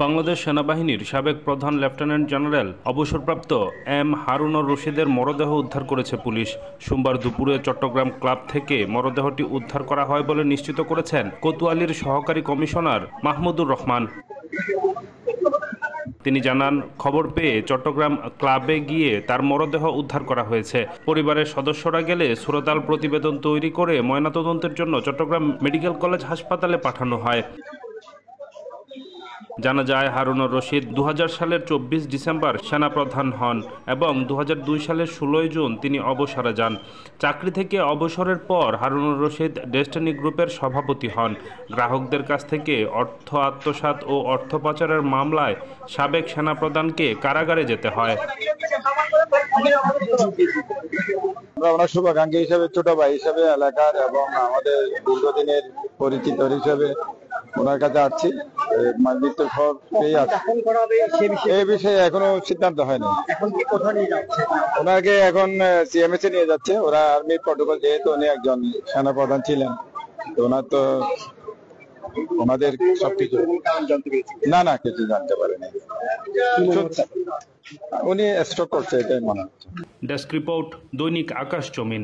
বাংলাদেশ সেনাবাহিনীর সাবেক প্রধান লেফটেন্যান্ট জেনারেল অবসরপ্রাপ্ত এম হারুনুর রশিদের মরদেহ উদ্ধার করেছে পুলিশ। সোমবার দুপুরে চট্টগ্রাম ক্লাব থেকে মরদেহটি উদ্ধার করা হয় বলে নিশ্চিত করেছেন কোতোয়ালির সহকারী কমিশনার মাহমুদুর রহমান। তিনি জানান, খবর পেয়ে চট্টগ্রাম ক্লাবে গিয়ে তার মরদেহ উদ্ধার করা হয়েছে। পরিবারের সদস্যরা গেলে সুরতাল প্রতিবেদন তৈরি করে ময়নাতদন্তের জন্য চট্টগ্রাম মেডিকেল কলেজ হাসপাতালে পাঠানো হয়। জানা যায়, হারুনুর রশিদ 2000 সালের 24 ডিসেম্বর সেনাপ্রধান হন এবং 2002 সালের 16 জুন তিনি অবসরে যান। চাকরি থেকে অবসরের পর হারুনুর রশিদ ডেস্টিনি গ্রুপের সভাপতি হন। গ্রাহকদের কাছ থেকে অর্থ আত্মসাৎ ও অর্থ পাচারের মামলায় সাবেক সেনাপ্রধানকে কারাগারে যেতে হয়। আমরা ওনার শুভাকাঙ্ক্ষী হিসেবে, ছোট ভাই হিসেবে এলাকার এবং আমাদের দীর্ঘদিনের পরিচিত হিসেবে ওনার কাছে আসছি। মৃত্যুর পর এই বিষয়ে এখনো সিদ্ধান্ত হয়নি। ওনাকে এখন সিএমএস এ নিয়ে যাচ্ছে ওরা, আর্মি প্রটোকল, যেহেতু উনি একজন সেনাপ্রধান ছিলেন, ওনার তো ওনাদের সবকিছু না কিছু জানতে পারেনি। উনি স্ট্রোক করছে, এটাই মনে হচ্ছে। ডেস্ক রিপোর্ট, দৈনিক আকাশ জমিন।